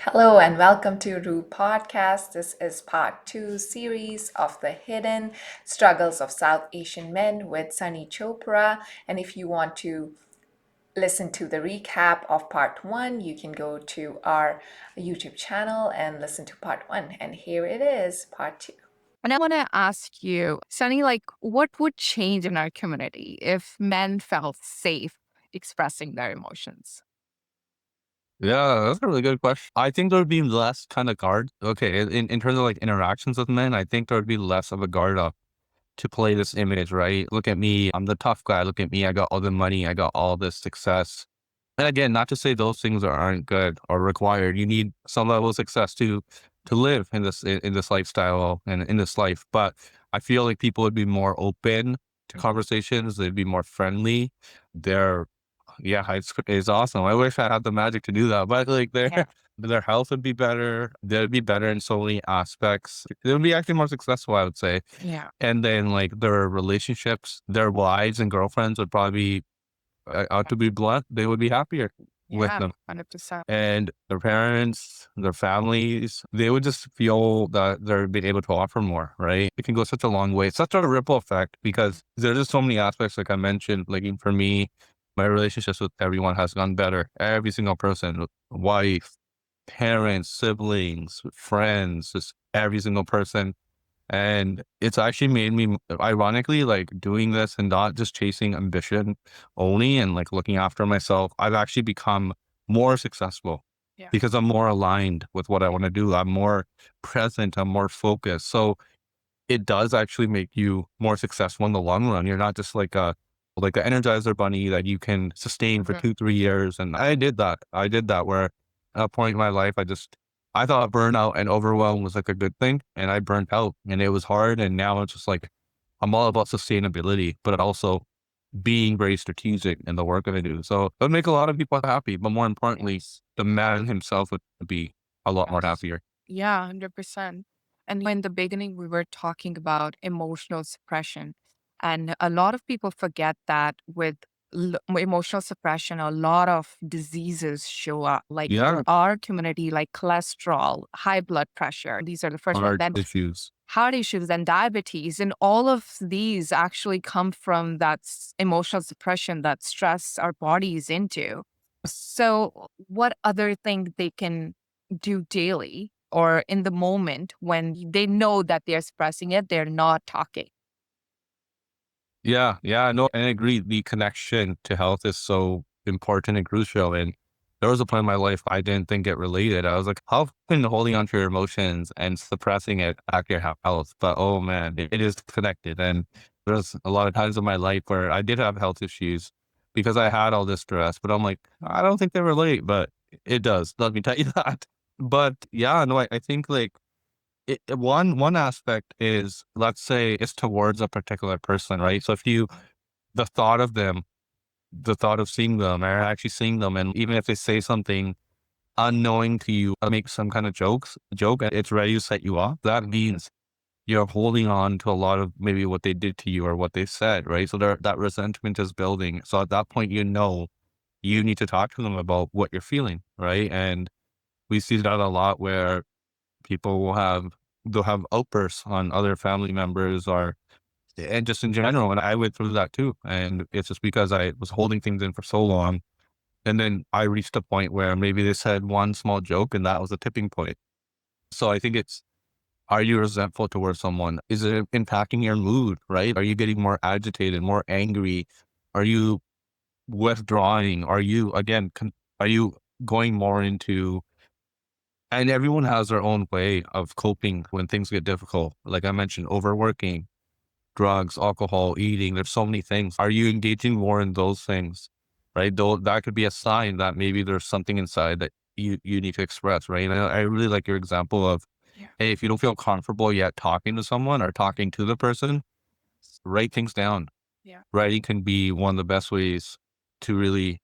Hello and welcome to Rue Podcast. This is part two series of the hidden struggles of South Asian men with Sunny Chopra. And if you want to listen to the recap of part one, you can go to our YouTube channel and listen to part one. And here it is, part two. And I want to ask you, Sunny, like, what would change in our community if men felt safe expressing their emotions? Yeah, that's a really good question. I think there would be less kind of guard. Okay, in terms of like interactions with men, I think there would be less of a guard up to play this image, right? Look at me, I'm the tough guy. Look at me, I got all the money, I got all this success. And again, not to say those things aren't good or required. You need some level of success to live in this lifestyle and in this life. But I feel like people would be more open to conversations. They'd be more friendly. They're yeah, it's awesome. I wish I had the magic to do that, but like Yeah. their health would be better. They'd be better in so many aspects. They would be actually more successful, I would say. Yeah. And then like their relationships, their wives and girlfriends would probably, to be blunt, they would be happier with Yeah. them. 100%. And their parents, their families, they would just feel that they're being able to offer more, right? It can go such a long way. It's such a ripple effect because there's just so many aspects, like I mentioned, like even for me, my relationships with everyone has gone better. Every single person, wife, parents, siblings, friends, just every single person. And it's actually made me, ironically, like doing this and not just chasing ambition only and like looking after myself. I've actually become more successful Yeah. because I'm more aligned with what I want to do. I'm more present. I'm more focused. So it does actually make you more successful in the long run. You're not just like an energizer bunny that you can sustain for Mhm. 2, 3 years. And I did that. I did that where at a point in my life, I thought burnout and overwhelm was like a good thing. And I burnt out and it was hard. And now it's just like, I'm all about sustainability, but also being very strategic in the work that I do. So it would make a lot of people happy, but more importantly, Yes. the man himself would be a lot more Yes. happier. Yeah, 100%. And in the beginning, we were talking about emotional suppression. And a lot of people forget that with emotional suppression, a lot of diseases show up, like Yeah. our community, like cholesterol, high blood pressure. These are the first one. Hard Then issues. heart issues and diabetes. And all of these actually come from that emotional suppression, that stress our bodies into. So, what other thing they can do daily or in the moment when they know that they're suppressing it, they're not talking? Yeah, yeah, no, and I agree. The connection to health is so important and crucial. And there was a point in my life I didn't think it related. I was like, how can holding on to your emotions and suppressing it affect your health? But oh man, it is connected. And there's a lot of times in my life where I did have health issues because I had all this stress. But I'm like, I don't think they relate, but it does. Let me tell you that. But yeah, no, I think like one aspect is, let's say it's towards a particular person, right? So if you the thought of them, the thought of seeing them or actually seeing them, and even if they say something unknowing to you, make some kind of joke, and it's ready to set you off, that means you're holding on to a lot of maybe what they did to you or what they said, right? So that resentment is building. So at that point, you need to talk to them about what you're feeling, right? And we see that a lot where people they'll have outbursts on other family members or and just in general. And I went through that too. And it's just because I was holding things in for so long. And then I reached a point where maybe they said one small joke and that was a tipping point. So I think are you resentful towards someone? Is it impacting your mood, right? Are you getting more agitated, more angry? Are you withdrawing? Are you going more into, and everyone has their own way of coping when things get difficult. Like I mentioned, overworking, drugs, alcohol, eating, there's so many things. Are you engaging more in those things? Right? Though that could be a sign that maybe there's something inside that you need to express, right? And I really like your example of, Yeah. hey, if you don't feel comfortable yet talking to someone or talking to the person, write things down. Yeah. Writing can be one of the best ways to really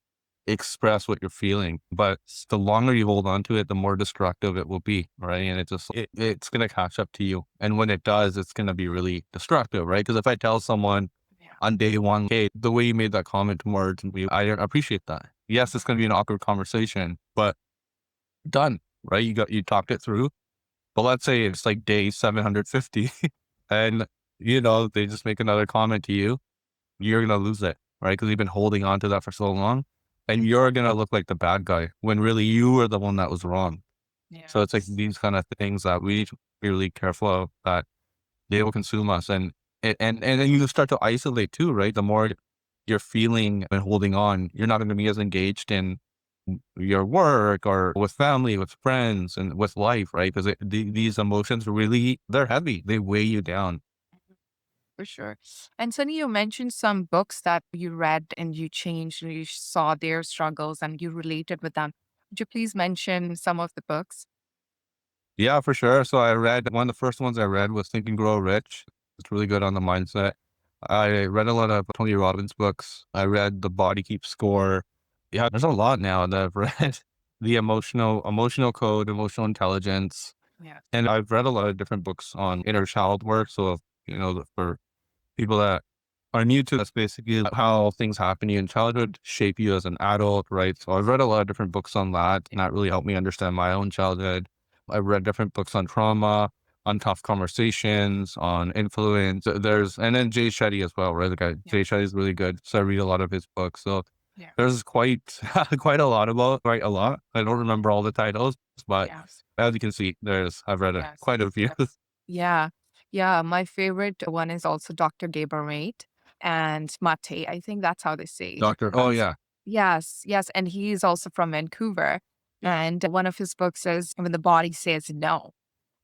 express what you're feeling. But the longer you hold on to it, the more destructive it will be, right? And it's gonna catch up to you. And when it does, it's gonna be really destructive, right? Because if I tell someone Yeah. on day one, hey, the way you made that comment towards me, I don't appreciate that. Yes, it's gonna be an awkward conversation, but done. right? You talked it through. But let's say it's like day 750 and, they just make another comment to you, you're going to lose it, right? Because you've been holding on to that for so long and you're going to look like the bad guy when really you were the one that was wrong. So it's like Yes. these kind of things that we need to be really careful of, that they will consume us. And then you start to isolate too, right? The more you're feeling and holding on, you're not going to be as engaged in your work or with family, with friends, and with life, right? Because these emotions really, they're heavy. They weigh you down. For sure. And Sunny, you mentioned some books that you read and you changed and you saw their struggles and you related with them. Would you please mention some of the books? Yeah, for sure. So I read one of the first ones I read was Think and Grow Rich. It's really good on the mindset. I read a lot of Tony Robbins books. I read The Body Keeps Score. Yeah, there's a lot now that I've read. The emotional code, emotional intelligence. Yes. And I've read a lot of different books on inner child work. So, for people that are new to, that's basically how things happen to you in childhood shape you as an adult, right? So I've read a lot of different books on that, and that really helped me understand my own childhood. I've read different books on trauma, on tough conversations, on influence. And then Jay Shetty as well, right? The guy, Yeah. Jay Shetty is really good. So I read a lot of his books. So Yeah. there's quite, quite a lot about, right? A lot. I don't remember all the titles, but Yes. as you can see, I've read Yes. quite a few. Yeah. Yeah. My favorite one is also Dr. Mate and Mate. I think that's how they say. Oh yeah. Yes. Yes. And he's also from Vancouver. And one of his books is When the Body Says No.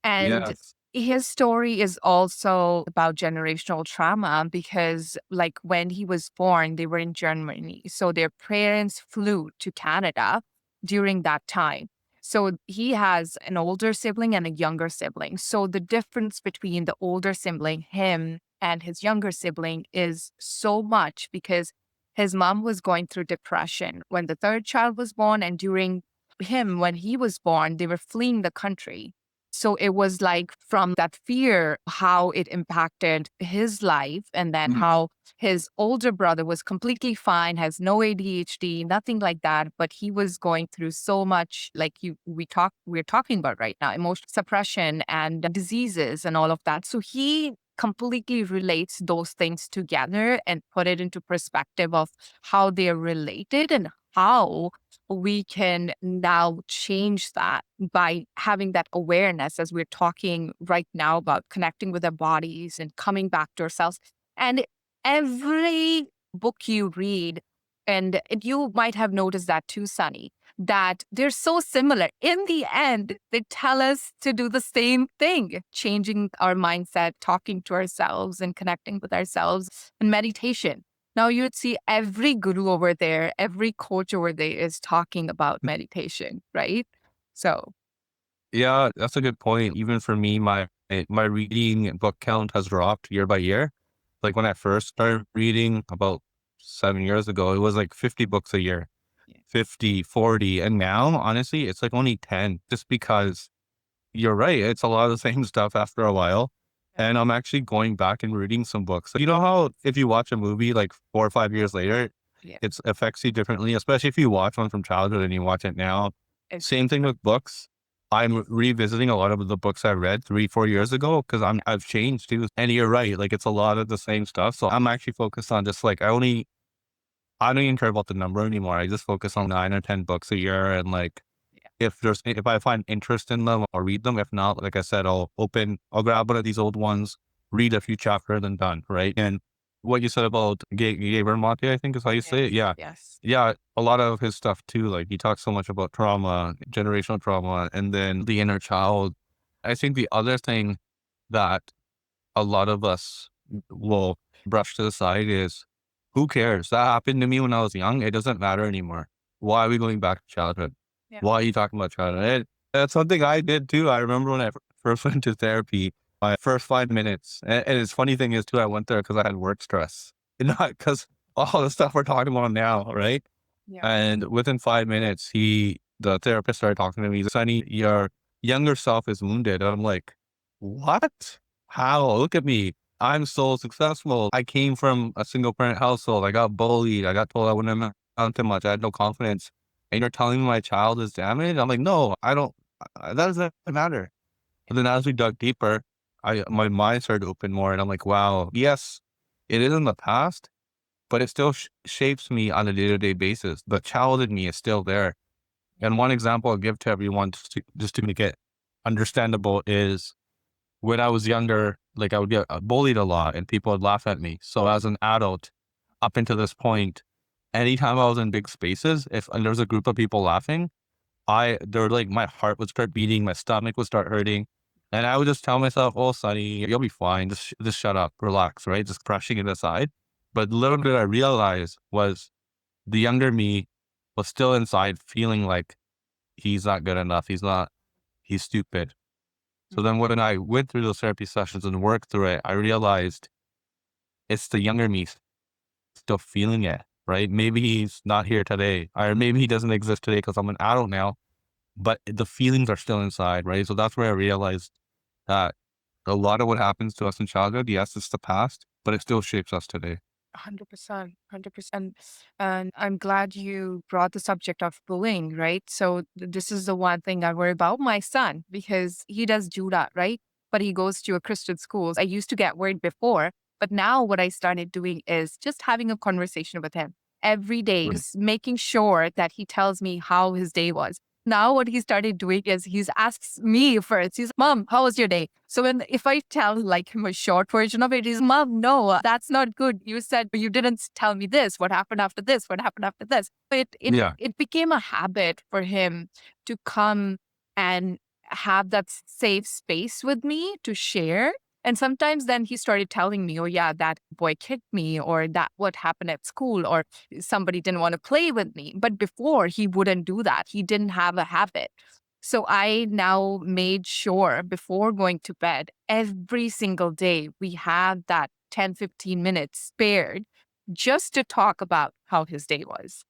And Yes. his story is also about generational trauma because, like, when he was born, they were in Germany. So their parents flew to Canada during that time. So he has an older sibling and a younger sibling. So the difference between the older sibling, him, and his younger sibling is so much because his mom was going through depression when the third child was born. And during him, when he was born, they were fleeing the country. So it was like from that fear, how it impacted his life, and then how his older brother was completely fine, has no ADHD, nothing like that. But he was going through so much, like we're talking about right now, emotional suppression and diseases and all of that. So he completely relates those things together and put it into perspective of how they're related and how we can now change that by having that awareness as we're talking right now about connecting with our bodies and coming back to ourselves. And every book you read, and you might have noticed that too, Sunny, that they're so similar. In the end, they tell us to do the same thing, changing our mindset, talking to ourselves and connecting with ourselves, and meditation. Now you'd see every guru over there, every coach over there is talking about meditation, right? So, Yeah, that's a good point. Even for me, my reading book count has dropped year by year. Like when I first started reading about 7 years ago, it was like 50 books a year, yeah. 50, 40. And now, honestly, it's like only 10, just because you're right. It's a lot of the same stuff after a while. And I'm actually going back and reading some books. You know how if you watch a movie like 4 or 5 years later, Yeah. it affects you differently, especially if you watch one from childhood and you watch it now. It- Same thing with books. I'm revisiting a lot of the books I read 3, 4 years ago because I've changed too. And you're right, like it's a lot of the same stuff. So I'm actually focused on just like I don't even care about the number anymore. I just focus on 9 or 10 books a year, and like yeah. if I find interest in them, I'll read them. If not, like I said, I'll grab one of these old ones, read a few chapters, and done. Right. And what you said about Gabriel Mate, I think is how you say it. Yes. Yeah. Yes. Yeah. A lot of his stuff too. Like he talks so much about trauma, generational trauma, and then the inner child. I think the other thing that a lot of us will brush to the side is, who cares? That happened to me when I was young. It doesn't matter anymore. Why are we going back to childhood? Yeah. Why are you talking about childhood? That's something I did too. I remember when I first went to therapy, my first 5 minutes. And it's funny thing is too, I went there because I had work stress, not because all the stuff we're talking about now, right? Yeah. And within 5 minutes, the therapist started talking to me. He's like, Sonny, your younger self is wounded. And I'm like, what? How? Look at me. I'm so successful. I came from a single parent household. I got bullied. I got told I wouldn't amount to much. I had no confidence. And you're telling me my child is damaged? I'm like, no, I don't. That doesn't matter. And then as we dug deeper, my mind started to open more, and I'm like, wow, yes, it is in the past, but it still shapes me on a day-to-day basis. The child in me is still there. And one example I'll give to everyone just to make it understandable is when I was younger, like I would get bullied a lot and people would laugh at me. So as an adult, up until this point, anytime I was in big spaces, if and there was a group of people laughing, they're like, my heart would start beating, my stomach would start hurting. And I would just tell myself, oh, Sonny, you'll be fine. Just shut up, relax, right? Just brushing it aside. But little did I realize was the younger me was still inside feeling like he's not good enough. He's stupid. So then when I went through those therapy sessions and worked through it, I realized it's the younger me still feeling it, right? Maybe he's not here today, or maybe he doesn't exist today because I'm an adult now, but the feelings are still inside, right? So that's where I realized that a lot of what happens to us in childhood, yes, it's the past, but it still shapes us today. 100%, 100%. And I'm glad you brought the subject of bullying, right? So this is the one thing I worry about my son because he does do that, right? But he goes to a Christian school. I used to get worried before, but now what I started doing is just having a conversation with him every day, Right. just making sure that he tells me how his day was. Now what he started doing is he's asks me first. He's, Mom, how was your day? So if I tell like him a short version of it, he's, Mom, no, that's not good. You said you didn't tell me this. What happened after this? What happened after this? Yeah. It became a habit for him to come and have that safe space with me to share. And sometimes then he started telling me, oh yeah, that boy kicked me, or that what happened at school, or somebody didn't want to play with me. But before he wouldn't do that. He didn't have a habit. So I now made sure before going to bed, every single day, we have that 10, 15 minutes spared just to talk about how his day was.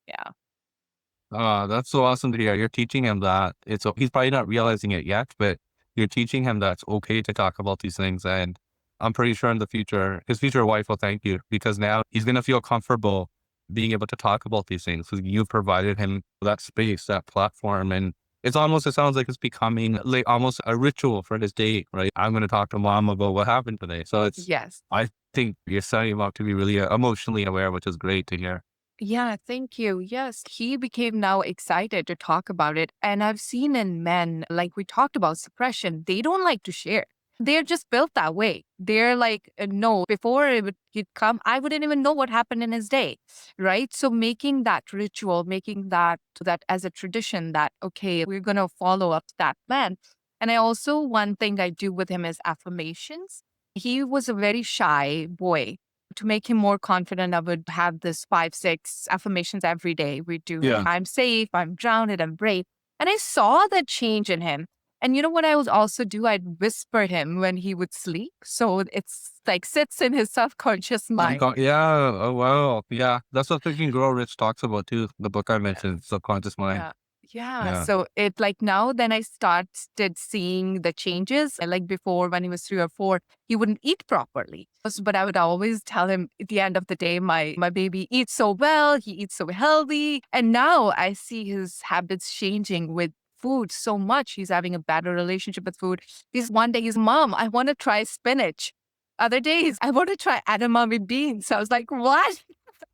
Yeah. That's so awesome to hear. You're teaching him that he's probably not realizing it yet, but you're teaching him that it's okay to talk about these things. And I'm pretty sure in the future, his future wife will thank you because now he's going to feel comfortable being able to talk about these things because you've provided him that space, that platform. And it sounds like it's becoming like almost a ritual for his day, right? I'm going to talk to mom about what happened today. So Yes. I think you're setting him up to be really emotionally aware, which is great to hear. Yeah, thank you. Yes, he became now excited to talk about it. And I've seen in men, like we talked about suppression, they don't like to share. They're just built that way. They're like, no, before he'd come, I wouldn't even know what happened in his day. Right. So making that ritual, making that to that as a tradition that, okay, we're going to follow up to that plan. And I also, one thing I do with him is affirmations. He was a very shy boy. To make him more confident, I would have this 5, 6 affirmations every day. We do like, Yeah. I'm safe, I'm grounded, I'm brave. And I saw that change in him. And you know what I would also do? I'd whisper him when he would sleep. So it's like sits in his subconscious mind. Yeah. Oh, wow. Yeah. That's what Think and Grow Rich talks about too. The book I mentioned, Subconscious Mind. Yeah. Yeah. Yeah. So it like now then I started seeing the changes. Like before when he was 3 or 4, he wouldn't eat properly. But I would always tell him at the end of the day, my baby eats so well, he eats so healthy. And now I see his habits changing with food so much. He's having a better relationship with food. He's one day he's, Mom, I want to try spinach. Other days, I want to try edamame beans. So I was like, what?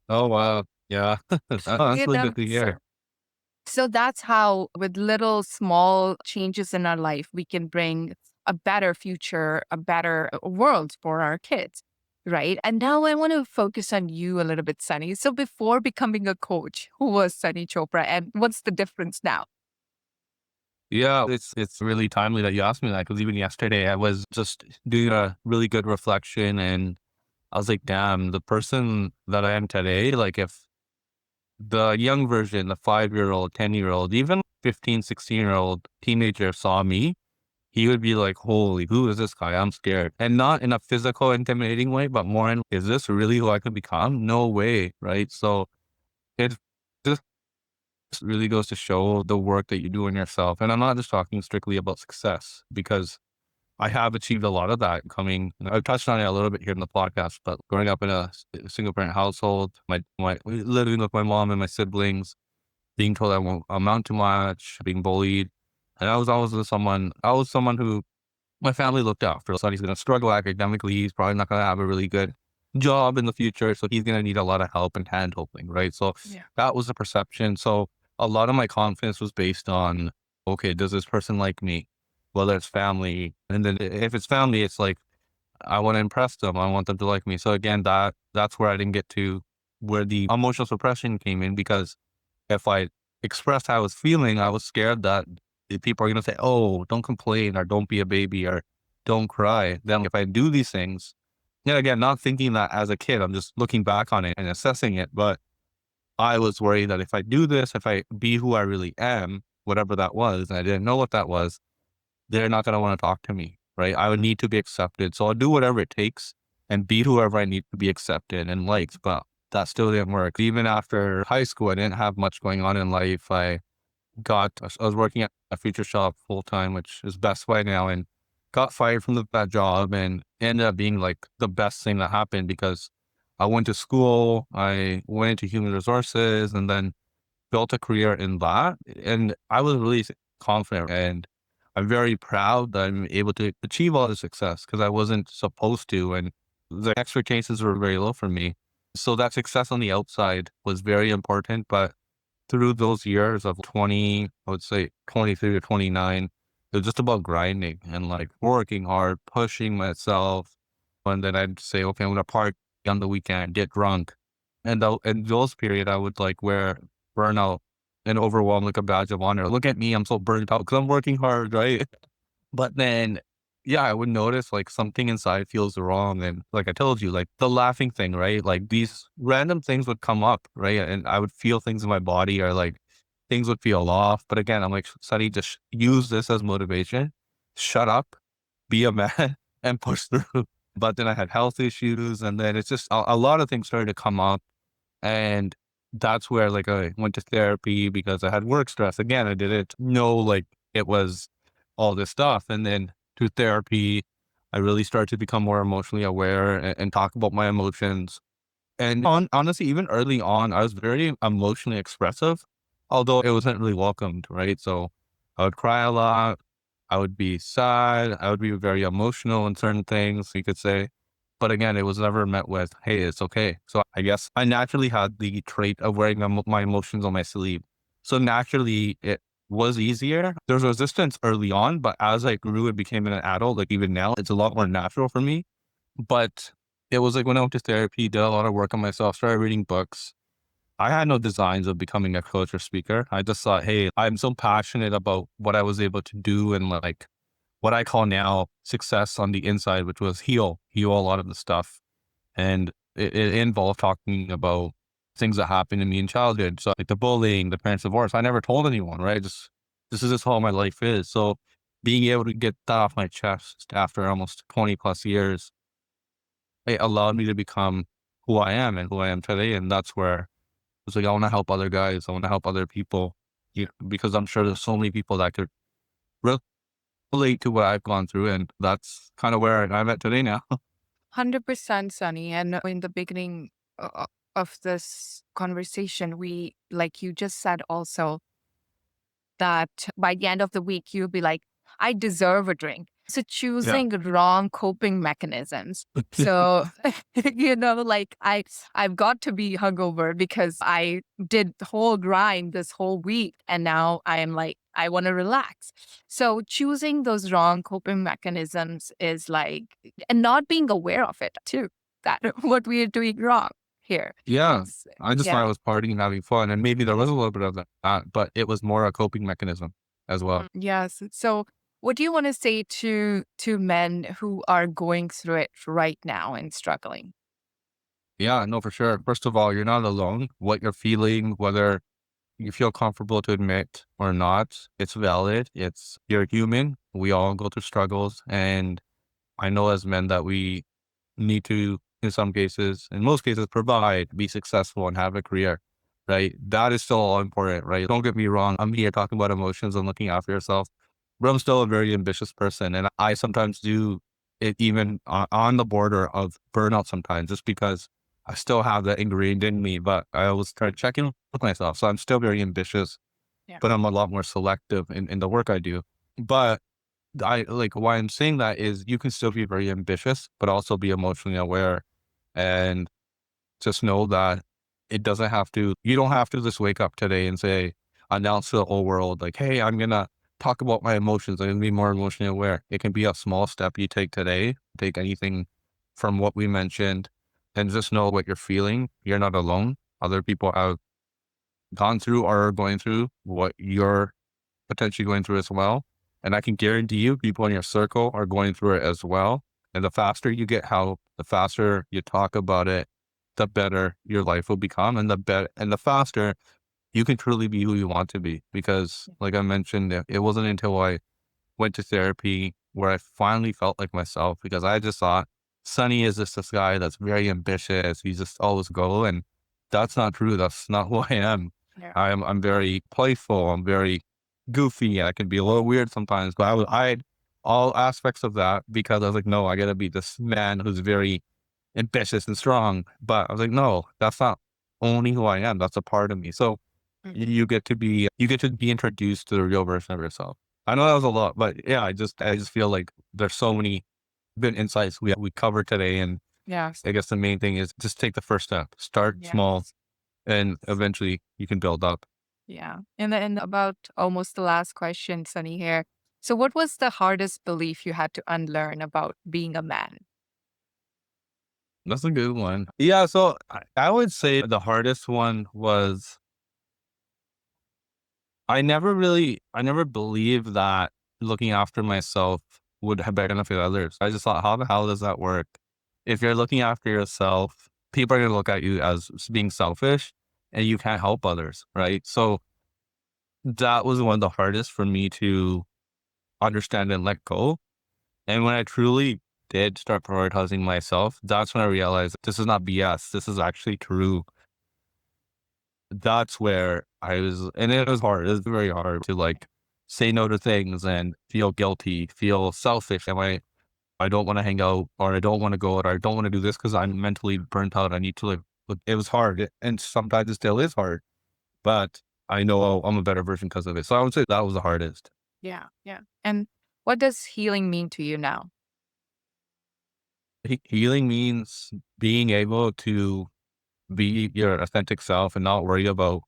Oh, wow. Yeah. That's You really know, good to hear. so that's how, with little small changes in our life, we can bring a better future, a better world for our kids. Right. And now I want to focus on you a little bit, Sunny. So before becoming a coach, who was Sunny Chopra and what's the difference now? Yeah. It's really timely that you asked me that because even yesterday I was just doing a really good reflection and I was like, damn, the person that I am today, like if the young version, the 5-year-old, 10-year-old, even 15, 16-year-old teenager saw me, he would be like, holy, who is this guy? I'm scared. And not in a physical intimidating way, but more in, is this really who I could become? No way. Right. So it just really goes to show the work that you do in yourself. And I'm not just talking strictly about success because I have achieved a lot of that coming. I've touched on it a little bit here in the podcast, but growing up in a single parent household, my living with my mom and my siblings, being told I won't amount to much, being bullied. And I was someone who my family looked after. So he's going to struggle academically. He's probably not going to have a really good job in the future. So he's going to need a lot of help and hand holding, right? So Yeah. that was the perception. So a lot of my confidence was based on, okay, does this person like me? Whether it's family. And then if it's family, it's like, I want to impress them. I want them to like me. So again, that's where I didn't get to where the emotional suppression came in, because if I expressed how I was feeling, I was scared that the people are going to say, oh, don't complain, or don't be a baby, or don't cry. Then if I do these things, and again, not thinking that as a kid, I'm just looking back on it and assessing it. But I was worried that if I do this, if I be who I really am, whatever that was, and I didn't know what that was, they're not going to want to talk to me, right? I would need to be accepted. So I'll do whatever it takes and be whoever I need to be accepted and liked. But that still didn't work. Even after high school, I didn't have much going on in life. I was working at a future shop full time, which is Best Buy now, and got fired from that job, and ended up being like the best thing that happened, because I went to school, I went into human resources, and then built a career in that. And I was really confident, and I'm very proud that I'm able to achieve all the success, because I wasn't supposed to. And the expectations were very low for me. So that success on the outside was very important. But through those years of 20, I would say 23 to 29, it was just about grinding and like working hard, pushing myself. And then I'd say, okay, I'm going to party on the weekend, get drunk. And in those periods, I would like wear burnout and overwhelm like a badge of honor. Look at me, I'm so burnt out because I'm working hard, right? But then, yeah, I would notice like something inside feels wrong. And like I told you, like the laughing thing, right? Like these random things would come up, right? And I would feel things in my body, or like things would feel off. But again, I'm like, Sunny, just use this as motivation. Shut up, be a man, and push through. But then I had health issues, and then it's just a lot of things started to come up. And that's where like I went to therapy, because I had work stress. Again, I didn't know like it was all this stuff. And then through therapy, I really started to become more emotionally aware, and talk about my emotions. And honestly, even early on, I was very emotionally expressive, although it wasn't really welcomed, right? So I would cry a lot. I would be sad. I would be very emotional in certain things, you could say. But again, it was never met with, hey, it's okay. So I guess I naturally had the trait of wearing my emotions on my sleeve. So naturally, it was easier. There's resistance early on, but as I grew and became an adult, like even now, it's a lot more natural for me. But it was like when I went to therapy, did a lot of work on myself, started reading books. I had no designs of becoming a coach or speaker. I just thought, hey, I'm so passionate about what I was able to do, and like what I call now success on the inside, which was heal a lot of the stuff. And it involved talking about things that happened to me in childhood. So like the bullying, the parents' divorce. I never told anyone, right? This is just how my life is. So being able to get that off my chest after almost 20 plus years, it allowed me to become who I am and who I am today. And that's where it's like, I want to help other guys. I want to help other people, because I'm sure there's so many people that could relate to what I've gone through. And that's kind of where I'm at today now. 100%, Sunny. And in the beginning of this conversation, like you just said also, that by the end of the week, you'll be like, I deserve a drink. So Yeah. choosing wrong coping mechanisms. So, like I've got to be hungover because I did the whole grind this whole week. And now I am like, I want to relax. So choosing those wrong coping mechanisms is like, and not being aware of it too, that what we are doing wrong here. Yeah. I just thought Yeah. I was partying and having fun. And maybe there was a little bit of that, but it was more a coping mechanism as well. Yes. So, what do you want to say to men who are going through it right now and struggling? Yeah, no, for sure. First of all, you're not alone. What you're feeling, whether you feel comfortable to admit or not, it's valid. You're human. We all go through struggles. And I know as men that we need to, in some cases, in most cases, provide, be successful, and have a career, right? That is still all important, right? Don't get me wrong. I'm here talking about emotions and looking after yourself, but I'm still a very ambitious person. And I sometimes do it even on the border of burnout sometimes, just because I still have that ingrained in me, but I always try to check in with myself. So I'm still very ambitious, Yeah. but I'm a lot more selective in the work I do. But I like why I'm saying that is you can still be very ambitious, but also be emotionally aware and just know that it doesn't have to, you don't have to just wake up today and say, announce to the whole world, like, hey, I'm going to talk about my emotions. I'm going to be more emotionally aware. It can be a small step you take today, take anything from what we mentioned and just know what you're feeling. You're not alone. Other people have gone through or are going through what you're potentially going through as well. And I can guarantee you, people in your circle are going through it as well. And the faster you get help, the faster you talk about it, the better your life will become, and the faster you can truly be who you want to be. Because, like I mentioned, it wasn't until I went to therapy where I finally felt like myself because I just thought Sunny is just this guy that's very ambitious. He's just always go. And that's not true. That's not who I am. Yeah. I'm very playful. I'm very goofy. I can be a little weird sometimes, but I would hide all aspects of that because I was like, no, I gotta be this man who's very ambitious and strong. But I was like, no, that's not only who I am. That's a part of me. So you get to be introduced to the real version of yourself. I know that was a lot, but yeah, I just feel like there's so many good insights we covered today. And Yes. I guess the main thing is just take the first step, start small, Yes. and eventually you can build up. Yeah. And then about almost the last question, Sunny here. So, what was the hardest belief you had to unlearn about being a man? That's a good one. Yeah, so I would say the hardest one was I never believed that looking after myself would have benefit others. I just thought, how the hell does that work? If you're looking after yourself, people are going to look at you as being selfish and you can't help others, right? So that was one of the hardest for me to understand and let go. And when I truly did start prioritizing myself, that's when I realized this is not BS. This is actually true. That's where I was, and it was hard. It was very hard to like say no to things and feel guilty, feel selfish. I don't want to hang out or I don't want to go out or I don't want to do this because I'm mentally burnt out. I need to live. But it was hard. And sometimes it still is hard, but I know I'm a better version because of it. So I would say that was the hardest. Yeah. Yeah. And what does healing mean to you now? Healing means being able to be your authentic self and not worry about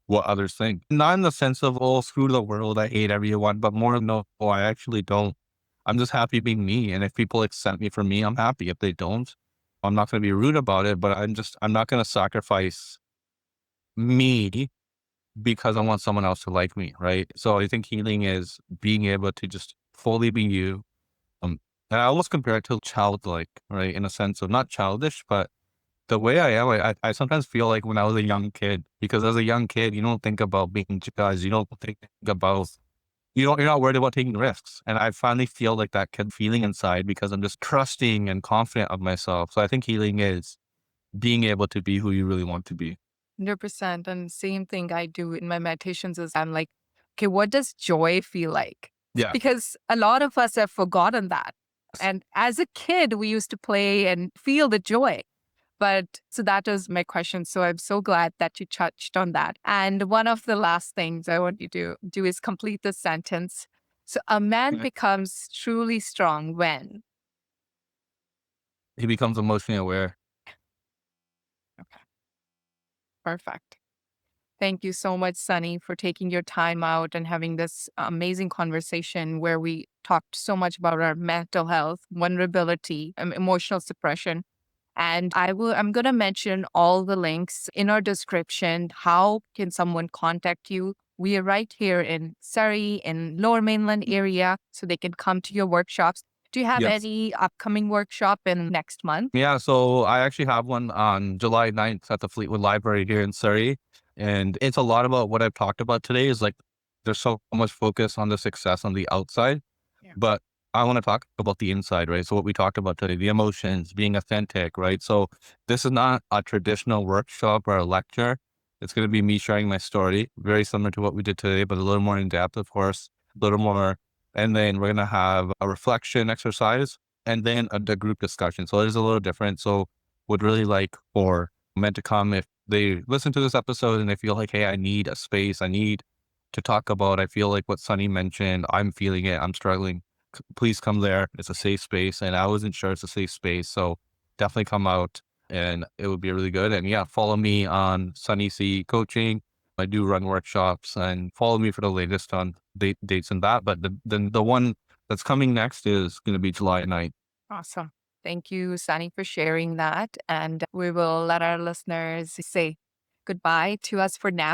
what others think. Not in the sense of, oh, screw the world, I hate everyone, but more, no, oh, I actually don't. I'm just happy being me. And if people accept me for me, I'm happy. If they don't, I'm not going to be rude about it, but I'm not going to sacrifice me because I want someone else to like me. Right. So I think healing is being able to just fully be you. Um, and I almost compare it to childlike, right? In a sense of not childish, but the way I am, I sometimes feel like when I was a young kid, because as a young kid, you don't think about being judged. You don't think about, you're not worried about taking risks. And I finally feel like that kid feeling inside because I'm just trusting and confident of myself. So I think healing is being able to be who you really want to be. 100%. And same thing I do in my meditations is I'm like, okay, what does joy feel like? Yeah. Because a lot of us have forgotten that. And as a kid, we used to play and feel the joy. But so that is my question. So I'm so glad that you touched on that. And one of the last things I want you to do is complete this sentence. So a man Okay. becomes truly strong when. He becomes emotionally aware. Okay, perfect. Thank you so much, Sunny, for taking your time out and having this amazing conversation where we talked so much about our mental health, vulnerability, emotional suppression. And I'm going to mention all the links in our description. How can someone contact you? We are right here in Surrey, in Lower Mainland area, so they can come to your workshops. Do you have Yes. any upcoming workshop in next month? Yeah, so I actually have one on July 9th at the Fleetwood Library here in Surrey. And it's a lot about what I've talked about today is like there's so much focus on the success on the outside, Yeah. but I want to talk about the inside, right? So what we talked about today, the emotions, being authentic, right? So this is not a traditional workshop or a lecture. It's going to be me sharing my story, very similar to what we did today, but a little more in depth, of course, a little more. And then we're going to have a reflection exercise and then a group discussion. So it is a little different. So would really like for men to come if they listen to this episode and they feel like, hey, I need a space, I need to talk about. I feel like what Sunny mentioned, I'm feeling it, I'm struggling. Please come there. It's a safe space. And I wasn't sure it's a safe space. So definitely come out and it would be really good. And yeah, follow me on Sunny C Coaching. I do run workshops and follow me for the latest on dates and that. But the one that's coming next is going to be July 9th. Awesome. Thank you, Sunny, for sharing that. And we will let our listeners say goodbye to us for now.